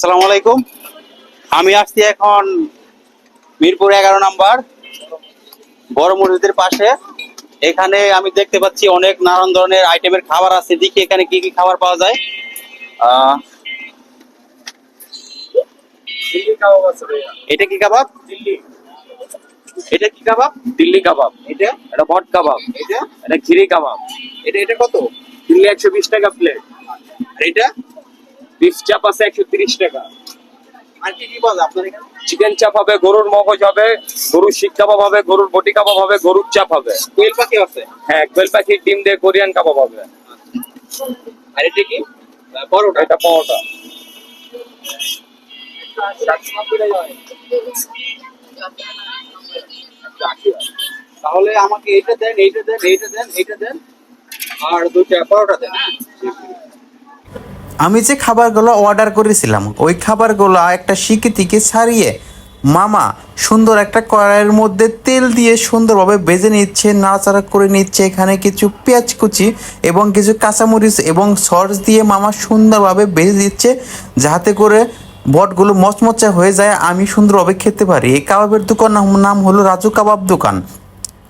আসসালামু আলাইকুম। আমি আসছি এখন মিরপুর 11 নম্বর বড় মসজিদের পাশে। এখানে আমি দেখতে পাচ্ছি অনেক নানান ধরনের আইটেমের খাবার আছে। দেখি এখানে কি কি খাবার পাওয়া যায়। আহ, দিল্লি কাবাব আছে ভাইয়া। এটা কি কাবাব? দিল্লি এটা কি কাবাব? দিল্লি কাবাব, এটা এটা ভট কাবাব, এটা এটা ঘিরি কাবাব। এটা এটা কত? দিল্লি 120 টাকা প্লেট। আর এটা বিফ চাপ আছে 130 টাকা। আর কি কি পাওয়া যায় আপনার এখানে? চিকেন চাপ হবে, গরুর মগজ হবে, গরুর শিক কাবাব হবে, গরুর বটি কাবাব হবে, গরুর চাপ হবে। কোয়েল পাখি আছে। হ্যাঁ, কোয়েল পাখির ডিম দিয়ে কোরিয়ান কাবাব হবে। আর এটা কি? পরোটা। এটা পাওয়াটা। তাহলে আমাকে এটা দেন, এইটা দেন, এইটা দেন, এইটা দেন, আর দুইটা পরোটা দেন। হ্যাঁ, আমি যে খাবারগুলো অর্ডার করেছিলাম ওই খাবারগুলো একটা শিকে ছাড়িয়ে মামা সুন্দর একটা কড়াইয়ের মধ্যে তেল দিয়ে সুন্দরভাবে ভেজে নিচ্ছে, নাড়াচাড়া করে নিচ্ছে। এখানে কিছু পেঁয়াজ কুচি এবং কিছু কাঁচামরিচ এবং সস দিয়ে মামা সুন্দরভাবে ভেজে দিচ্ছে, যাতে করে বটগুলো মচমচে হয়ে যায়, আমি সুন্দরভাবে খেতে পারি। এই কাবাবের দোকান নাম হলো রাজু কাবাব দোকান।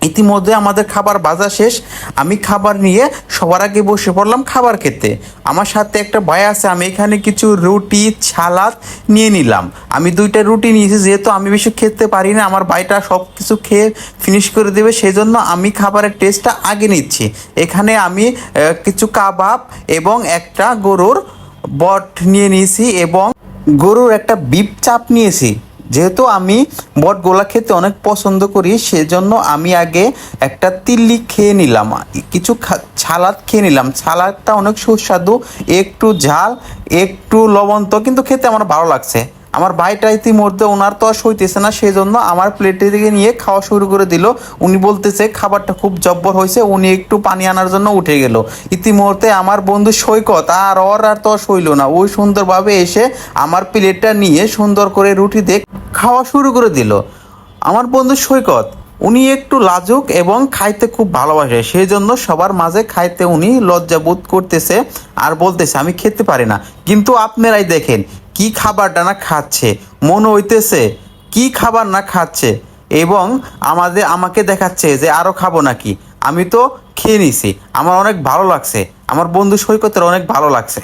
ইতিমধ্যে আমাদের খাবার ভাজা শেষ। আমি খাবার নিয়ে সবার আগে বসে পড়লাম খাবার খেতে। আমার সাথে একটা ভাই আছে। আমি এখানে কিছু রুটি সালাদ নিয়ে নিলাম। আমি দুইটা রুটি নিয়েছি, যেহেতু আমি বেশি খেতে পারি না, আমার ভাইটা সব কিছু খেয়ে ফিনিশ করে দেবে, সেই জন্য আমি খাবারের টেস্টটা আগে নিচ্ছি। এখানে আমি কিছু কাবাব এবং একটা গরুর বট নিয়ে নিয়েছি এবং গরুর একটা বিপ চাপ নিয়েছি। যেহেতু আমি বটগোলা খেতে অনেক পছন্দ করি, সেজন্য আমি আগে একটা তিল্লি খেয়ে নিলাম, কিছু সালাদ খেয়ে নিলাম। সালাদটা অনেক সুস্বাদু, একটু ঝাল একটু লবন্ত, কিন্তু খেতে আমার ভালো লাগছে। আমার ভাইটা ইতিমধ্যে ওনার তো আর সইতেছে না, সেই জন্য আমার প্লেটে থেকে নিয়ে খাওয়া শুরু করে দিল। উনি বলতেছে খাবারটা খুব জব্বর হয়েছে, উনি একটু পানি আনার জন্য উঠে গেল। ইতিমধ্যে আমার বন্ধু সৈকত আর তো সইল না, ওই সুন্দরভাবে এসে আমার প্লেটটা নিয়ে সুন্দর করে রুটি দিয়ে খাওয়া শুরু করে দিল। আমার বন্ধু সৈকত উনি একটু লাজুক এবং খাইতে খুব ভালোবাসে, সেই জন্য সবার মাঝে খাইতে উনি লজ্জা বোধ করতেছে আর বলতেছে আমি খেতে পারি না। কিন্তু আপনারাই দেখেন কি খাবারটা না খাচ্ছে, মনে হইতেছে কি খাবার না খাচ্ছে, এবং আমাকে দেখাচ্ছে যে আরো খাবো নাকি। আমি তো খেয়ে নিছি, আমার অনেক ভালো লাগছে, আমার বন্ধু সৈকতের অনেক ভালো লাগছে।